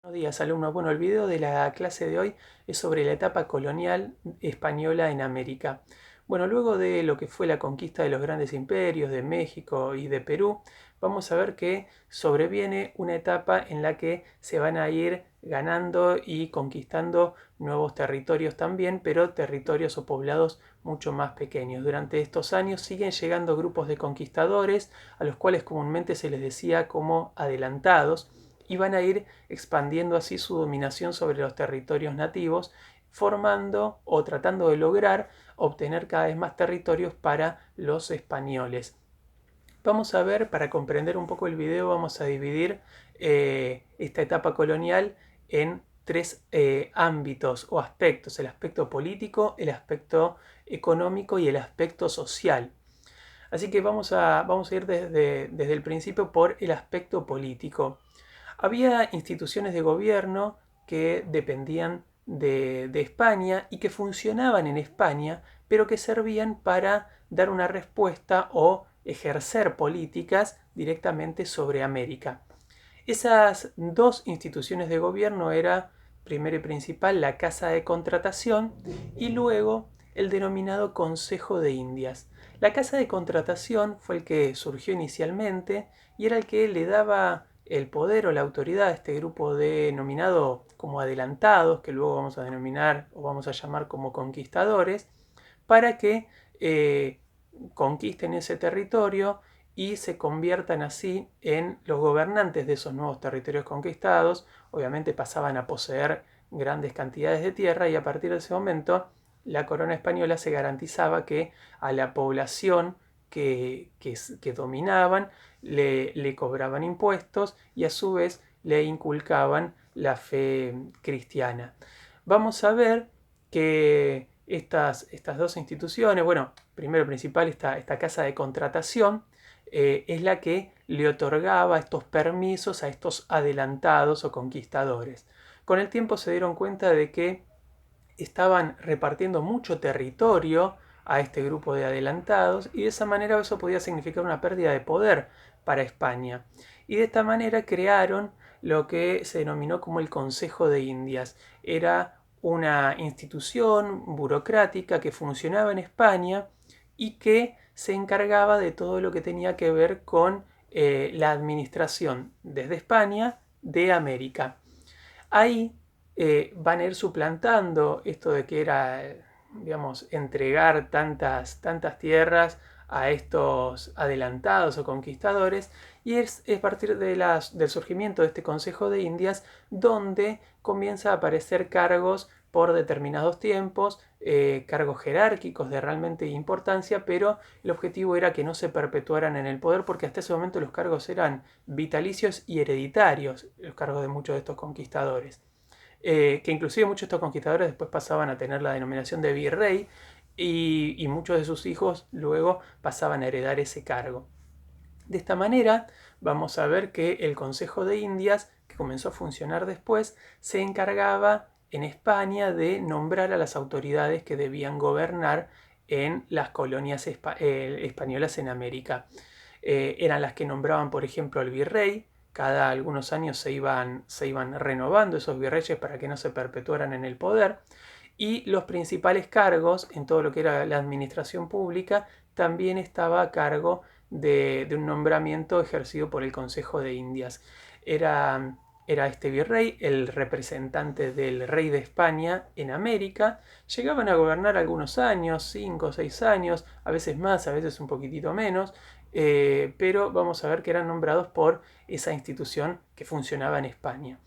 Buenos días, alumnos. Bueno, el video de la clase de hoy es sobre la etapa colonial española en América. Bueno, luego de lo que fue la conquista de los grandes imperios de México y de Perú, vamos a ver que sobreviene una etapa en la que se van a ir ganando y conquistando nuevos territorios también, pero territorios o poblados mucho más pequeños. Durante estos años siguen llegando grupos de conquistadores, a los cuales comúnmente se les decía como adelantados, y van a ir expandiendo así su dominación sobre los territorios nativos, formando o tratando de lograr obtener cada vez más territorios para los españoles. Vamos a ver, para comprender un poco el video, vamos a dividir esta etapa colonial en tres ámbitos o aspectos: el aspecto político, el aspecto económico y el aspecto social. Así que vamos a ir desde el principio por el aspecto político. Había instituciones de gobierno que dependían de España y que funcionaban en España, pero que servían para dar una respuesta o ejercer políticas directamente sobre América. Esas dos instituciones de gobierno eran, primero y principal, la Casa de Contratación y luego el denominado Consejo de Indias. La Casa de Contratación fue el que surgió inicialmente y era el que le daba el poder o la autoridad a este grupo denominado como adelantados, que luego vamos a denominar o vamos a llamar como conquistadores, para que conquisten ese territorio y se conviertan así en los gobernantes de esos nuevos territorios conquistados. Obviamente pasaban a poseer grandes cantidades de tierra y a partir de ese momento la corona española se garantizaba que a la población que dominaban le cobraban impuestos y a su vez le inculcaban la fe cristiana. Vamos a ver que estas dos instituciones, bueno, primero principal, esta casa de contratación, es la que le otorgaba estos permisos a estos adelantados o conquistadores. Con el tiempo se dieron cuenta de que estaban repartiendo mucho territorio a este grupo de adelantados y de esa manera eso podía significar una pérdida de poder para España. Y de esta manera crearon lo que se denominó como el Consejo de Indias. Era una institución burocrática que funcionaba en España y que se encargaba de todo lo que tenía que ver con la administración desde España de América. Ahí van a ir suplantando esto de que era, digamos, entregar tantas tierras a estos adelantados o conquistadores, y es a partir del surgimiento de este Consejo de Indias donde comienza a aparecer cargos por determinados tiempos, cargos jerárquicos de realmente importancia, pero el objetivo era que no se perpetuaran en el poder porque hasta ese momento los cargos eran vitalicios y hereditarios, los cargos de muchos de estos conquistadores. Que inclusive muchos de estos conquistadores después pasaban a tener la denominación de virrey y muchos de sus hijos luego pasaban a heredar ese cargo. De esta manera vamos a ver que el Consejo de Indias, que comenzó a funcionar después, se encargaba en España de nombrar a las autoridades que debían gobernar en las colonias españolas en América. Eran las que nombraban, por ejemplo, al virrey. Cada algunos años se iban renovando esos virreyes para que no se perpetuaran en el poder. Y los principales cargos en todo lo que era la administración pública también estaba a cargo de un nombramiento ejercido por el Consejo de Indias. Era este virrey el representante del rey de España en América. Llegaban a gobernar algunos años, 5 o 6 años, a veces más, a veces un poquitito menos, pero vamos a ver que eran nombrados por esa institución que funcionaba en España.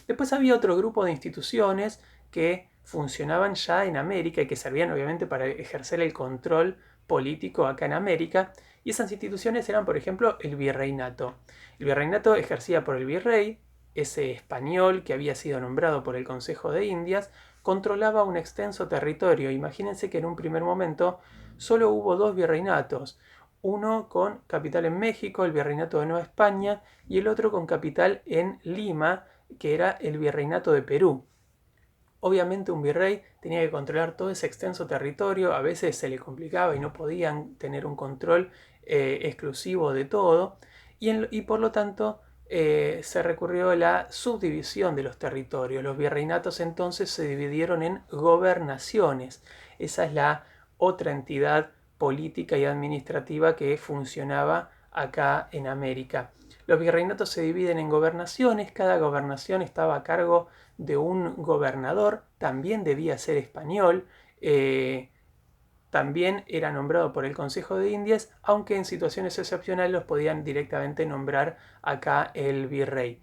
Después había otro grupo de instituciones que funcionaban ya en América y que servían obviamente para ejercer el control político acá en América, y esas instituciones eran, por ejemplo, el virreinato. El virreinato ejercía por el virrey, ese español que había sido nombrado por el Consejo de Indias, controlaba un extenso territorio. Imagínense que en un primer momento solo hubo dos virreinatos, uno con capital en México, el Virreinato de Nueva España, y el otro con capital en Lima, que era el Virreinato de Perú. Obviamente un virrey tenía que controlar todo ese extenso territorio, a veces se le complicaba y no podían tener un control exclusivo de todo, y por lo tanto se recurrió a la subdivisión de los territorios. Los virreinatos entonces se dividieron en gobernaciones. Esa es la otra entidad política y administrativa que funcionaba acá en América. Los virreinatos se dividen en gobernaciones, cada gobernación estaba a cargo de un gobernador, también debía ser español, también era nombrado por el Consejo de Indias, aunque en situaciones excepcionales los podían directamente nombrar acá el virrey.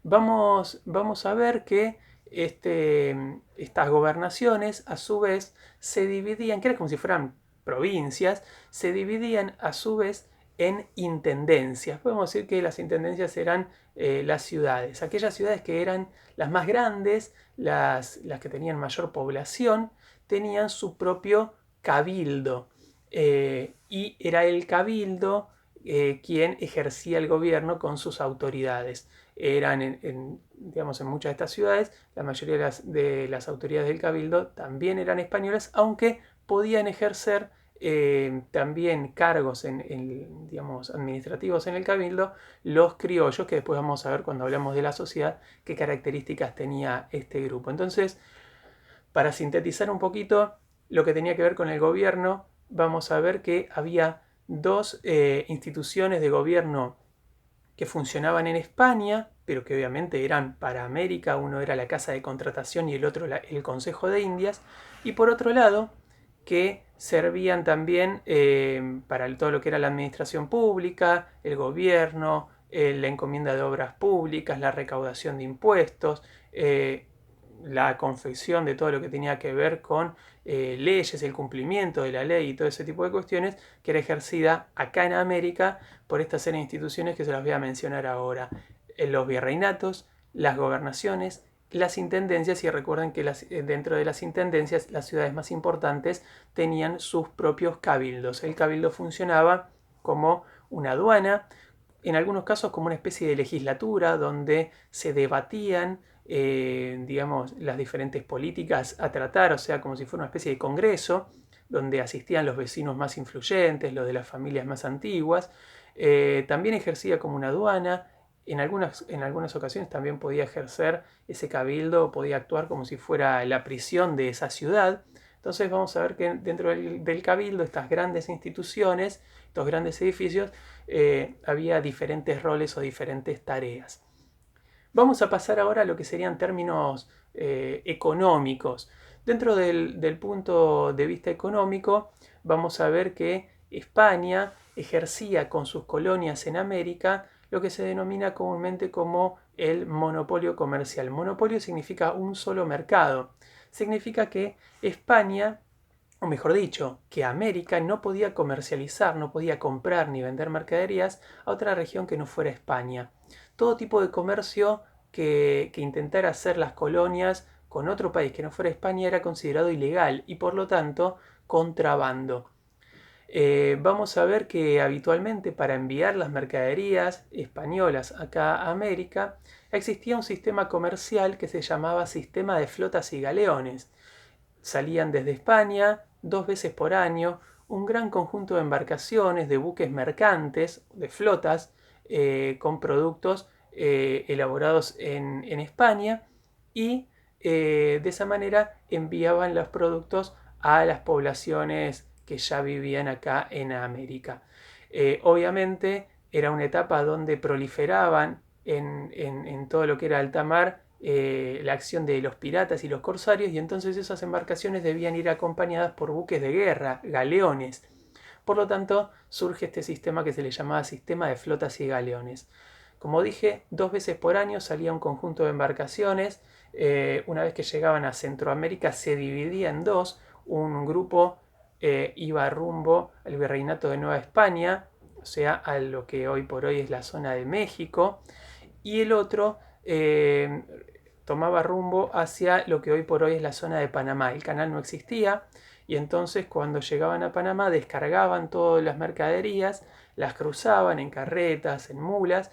Vamos a ver que estas gobernaciones a su vez se dividían, que era como si fueran provincias, se dividían a su vez en intendencias. Podemos decir que las intendencias eran las ciudades, aquellas ciudades que eran las más grandes, las que tenían mayor población, tenían su propio cabildo, y era el cabildo quien ejercía el gobierno con sus autoridades. Eran digamos, en muchas de estas ciudades, la mayoría de las autoridades del cabildo también eran españolas, aunque podían ejercer también cargos digamos, administrativos en el cabildo los criollos, que después vamos a ver cuando hablamos de la sociedad qué características tenía este grupo. Entonces, para sintetizar un poquito lo que tenía que ver con el gobierno, vamos a ver que había dos instituciones de gobierno que funcionaban en España, pero que obviamente eran para América. Uno era la Casa de Contratación y el otro el Consejo de Indias. Y por otro lado, que servían también para todo lo que era la administración pública, el gobierno, la encomienda de obras públicas, la recaudación de impuestos, la confección de todo lo que tenía que ver con leyes, el cumplimiento de la ley y todo ese tipo de cuestiones, que era ejercida acá en América por esta serie de instituciones que se las voy a mencionar ahora. Los virreinatos, las gobernaciones, las intendencias, y recuerden que dentro de las intendencias las ciudades más importantes tenían sus propios cabildos. El cabildo funcionaba como una aduana, en algunos casos como una especie de legislatura donde se debatían digamos, las diferentes políticas a tratar, o sea, como si fuera una especie de congreso donde asistían los vecinos más influyentes, los de las familias más antiguas. También ejercía como una aduana. En algunas ocasiones también podía ejercer ese cabildo, podía actuar como si fuera la prisión de esa ciudad. Entonces vamos a ver que dentro del cabildo, estas grandes instituciones, estos grandes edificios, había diferentes roles o diferentes tareas. Vamos a pasar ahora a lo que serían términos económicos. Dentro del punto de vista económico, vamos a ver que España ejercía con sus colonias en América lo que se denomina comúnmente como el monopolio comercial. Monopolio significa un solo mercado. Significa que España, o mejor dicho, que América no podía comercializar, no podía comprar ni vender mercaderías a otra región que no fuera España. Todo tipo de comercio que intentara hacer las colonias con otro país que no fuera España era considerado ilegal y por lo tanto contrabando. Vamos a ver que habitualmente para enviar las mercaderías españolas acá a América existía un sistema comercial que se llamaba sistema de flotas y galeones. Salían desde España 2 veces por año un gran conjunto de embarcaciones, de buques mercantes, de flotas, con productos elaborados en España, y de esa manera enviaban los productos a las poblaciones que ya vivían acá en América. Obviamente era una etapa donde proliferaban en todo lo que era alta mar la acción de los piratas y los corsarios, y entonces esas embarcaciones debían ir acompañadas por buques de guerra, galeones. Por lo tanto, surge este sistema que se le llamaba sistema de flotas y galeones. Como dije, 2 veces por año salía un conjunto de embarcaciones. Una vez que llegaban a Centroamérica se dividía en dos. Un grupo iba rumbo al Virreinato de Nueva España, o sea, a lo que hoy por hoy es la zona de México, y el otro tomaba rumbo hacia lo que hoy por hoy es la zona de Panamá. El canal no existía, y entonces cuando llegaban a Panamá descargaban todas las mercaderías, las cruzaban en carretas, en mulas,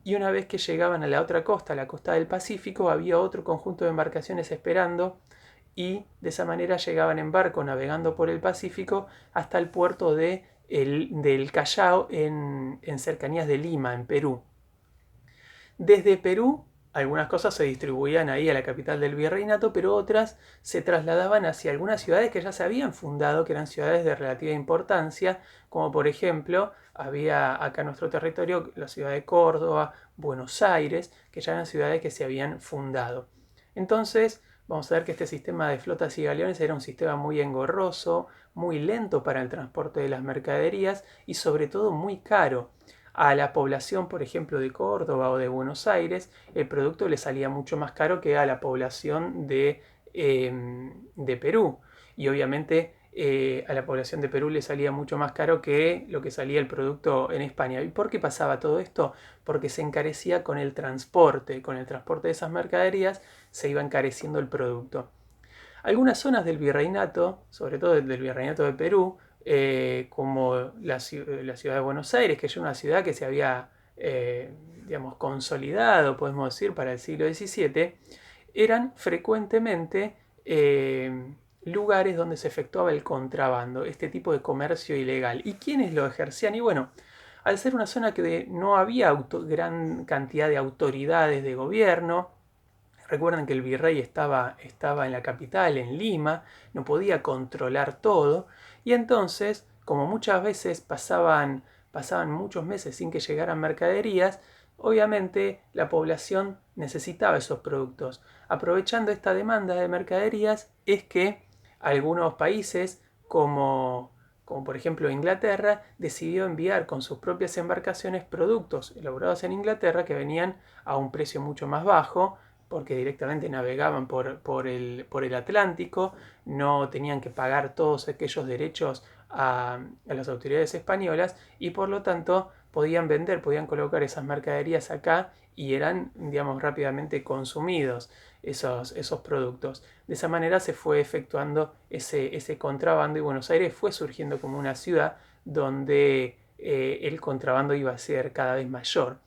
y una vez que llegaban a la otra costa, a la costa del Pacífico, había otro conjunto de embarcaciones esperando, y de esa manera llegaban en barco navegando por el Pacífico hasta el puerto del Callao en cercanías de Lima, en Perú. Desde Perú, algunas cosas se distribuían ahí a la capital del virreinato, pero otras se trasladaban hacia algunas ciudades que ya se habían fundado, que eran ciudades de relativa importancia, como por ejemplo, había acá en nuestro territorio la ciudad de Córdoba, Buenos Aires, que ya eran ciudades que se habían fundado. Entonces, vamos a ver que este sistema de flotas y galeones era un sistema muy engorroso, muy lento para el transporte de las mercaderías y sobre todo muy caro. A la población, por ejemplo, de Córdoba o de Buenos Aires, el producto le salía mucho más caro que a la población de Perú. Y obviamente a la población de Perú le salía mucho más caro que lo que salía el producto en España. ¿Y por qué pasaba todo esto? Porque se encarecía con el transporte de esas mercaderías se iba encareciendo el producto. Algunas zonas del virreinato, sobre todo del virreinato de Perú, como la ciudad de Buenos Aires, que es una ciudad que se había, digamos, consolidado, podemos decir, para el siglo XVII, eran frecuentemente lugares donde se efectuaba el contrabando, este tipo de comercio ilegal. ¿Y quiénes lo ejercían? Y bueno, al ser una zona que no había gran cantidad de autoridades de gobierno, recuerden que el virrey estaba en la capital, en Lima, no podía controlar todo, y entonces, como muchas veces pasaban muchos meses sin que llegaran mercaderías, obviamente la población necesitaba esos productos. Aprovechando esta demanda de mercaderías es que algunos países como por ejemplo Inglaterra, decidió enviar con sus propias embarcaciones productos elaborados en Inglaterra que venían a un precio mucho más bajo, porque directamente navegaban por el Atlántico, no tenían que pagar todos aquellos derechos a las autoridades españolas y por lo tanto podían vender, podían colocar esas mercaderías acá y eran, digamos, rápidamente consumidos esos productos. De esa manera se fue efectuando ese contrabando y Buenos Aires fue surgiendo como una ciudad donde el contrabando iba a ser cada vez mayor.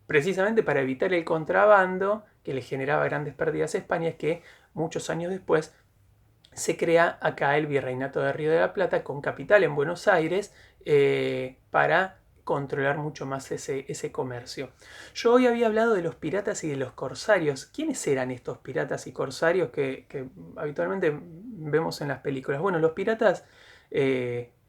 Precisamente para evitar el contrabando que le generaba grandes pérdidas a España es que muchos años después se crea acá el Virreinato de Río de la Plata con capital en Buenos Aires para controlar mucho más ese comercio. Yo hoy había hablado de los piratas y de los corsarios. ¿Quiénes eran estos piratas y corsarios que habitualmente vemos en las películas? Bueno, los piratas,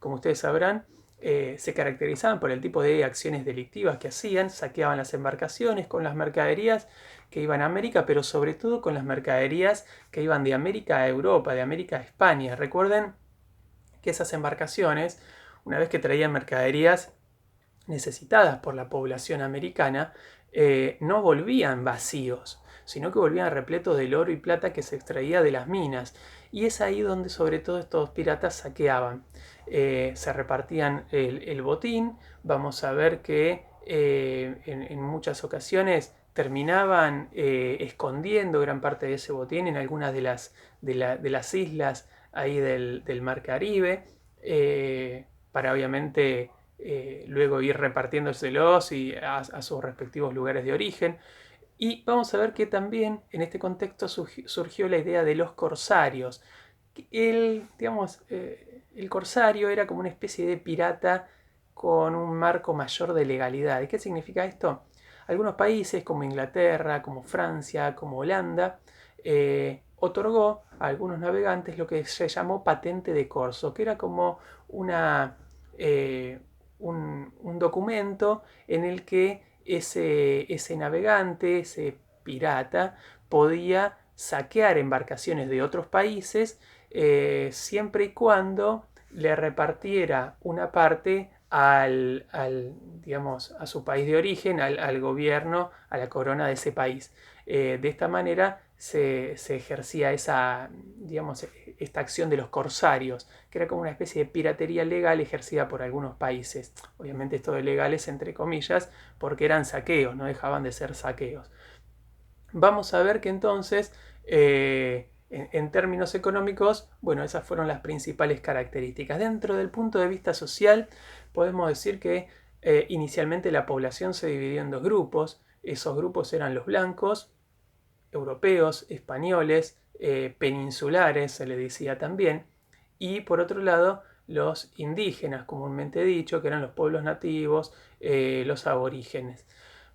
como ustedes sabrán, se caracterizaban por el tipo de acciones delictivas que hacían, saqueaban las embarcaciones con las mercaderías que iban a América, pero sobre todo con las mercaderías que iban de América a Europa, de América a España. Recuerden que esas embarcaciones, una vez que traían mercaderías necesitadas por la población americana, no volvían vacíos, sino que volvían repletos del oro y plata que se extraía de las minas. Y es ahí donde sobre todo estos piratas saqueaban. Se repartían el botín. Vamos a ver que en muchas ocasiones terminaban escondiendo gran parte de ese botín en algunas de las islas ahí del Mar Caribe, para obviamente luego ir repartiéndoselos y a sus respectivos lugares de origen. Y vamos a ver que también en este contexto surgió la idea de los corsarios. Digamos, el corsario era como una especie de pirata con un marco mayor de legalidad. ¿Y qué significa esto? Algunos países como Inglaterra, como Francia, como Holanda, otorgó a algunos navegantes lo que se llamó patente de corso, que era como una, un documento en el que ese navegante, ese pirata, podía saquear embarcaciones de otros países siempre y cuando le repartiera una parte digamos, a su país de origen, al gobierno, a la corona de ese país. De esta manera se ejercía digamos, esta acción de los corsarios, que era como una especie de piratería legal ejercida por algunos países. Obviamente esto de legales entre comillas, porque eran saqueos, no dejaban de ser saqueos. Vamos a ver que entonces, en términos económicos, bueno, esas fueron las principales características. Dentro del punto de vista social, podemos decir que inicialmente la población se dividió en dos grupos. Esos grupos eran los blancos, europeos, españoles, peninsulares, se le decía también, y por otro lado los indígenas, comúnmente dicho, que eran los pueblos nativos, los aborígenes.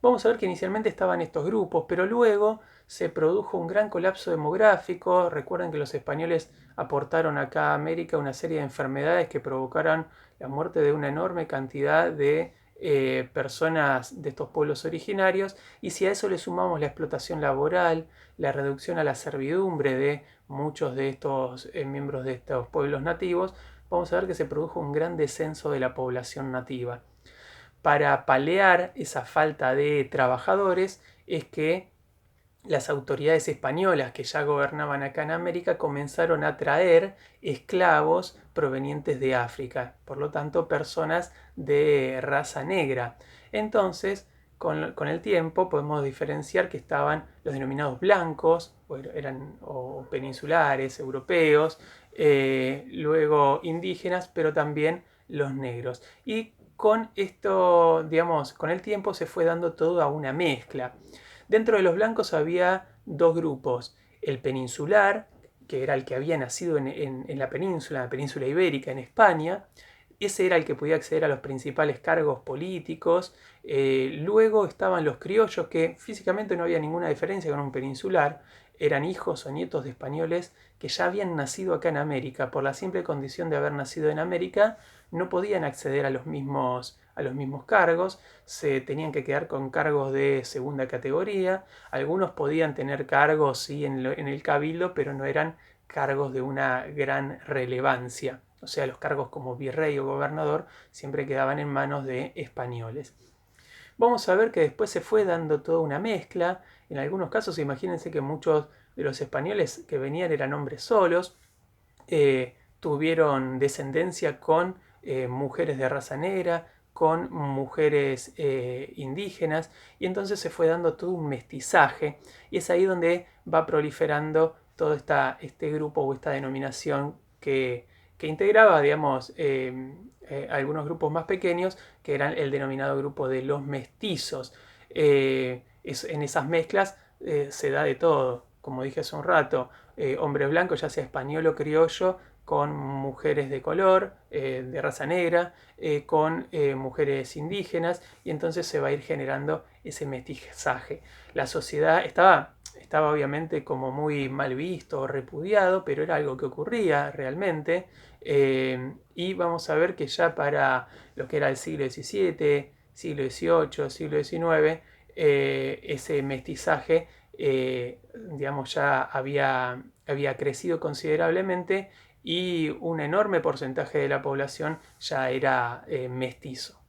vamos a ver que inicialmente estaban estos grupos, pero luego se produjo un gran colapso demográfico. Recuerden que los españoles aportaron acá a América una serie de enfermedades que provocaron la muerte de una enorme cantidad de personas de estos pueblos originarios, y si a eso le sumamos la explotación laboral, la reducción a la servidumbre de muchos de estos miembros de estos pueblos nativos, vamos a ver que se produjo un gran descenso de la población nativa. Para paliar esa falta de trabajadores es que las autoridades españolas que ya gobernaban acá en América comenzaron a traer esclavos provenientes de África, por lo tanto personas de raza negra. Entonces, con el tiempo podemos diferenciar que estaban los denominados blancos, o peninsulares, europeos, luego indígenas, pero también los negros. Y con esto, digamos, con el tiempo se fue dando toda una mezcla. Dentro de los blancos había dos grupos: el peninsular, que era el que había nacido en la península ibérica, en España. Ese era el que podía acceder a los principales cargos políticos. Luego estaban los criollos, que físicamente no había ninguna diferencia con un peninsular. Eran hijos o nietos de españoles que ya habían nacido acá en América. Por la simple condición de haber nacido en América, no podían acceder a los mismos cargos, se tenían que quedar con cargos de segunda categoría. Algunos podían tener cargos, sí, en el cabildo, pero no eran cargos de una gran relevancia. O sea, los cargos como virrey o gobernador siempre quedaban en manos de españoles. Vamos a ver que después se fue dando toda una mezcla. En algunos casos, imagínense que muchos de los españoles que venían eran hombres solos, tuvieron descendencia con mujeres de raza negra, con mujeres indígenas, y entonces se fue dando todo un mestizaje, y es ahí donde va proliferando todo este grupo o esta denominación que integraba, digamos, algunos grupos más pequeños, que eran el denominado grupo de los mestizos. En esas mezclas se da de todo, como dije hace un rato, hombres blancos, ya sea español o criollo, con mujeres de color, de raza negra, con mujeres indígenas, y entonces se va a ir generando ese mestizaje. La sociedad estaba obviamente como muy mal visto o repudiado, pero era algo que ocurría realmente, y vamos a ver que ya para lo que era el siglo XVII, siglo XVIII, siglo XIX, ese mestizaje, digamos, ya había crecido considerablemente, y un enorme porcentaje de la población ya era mestizo.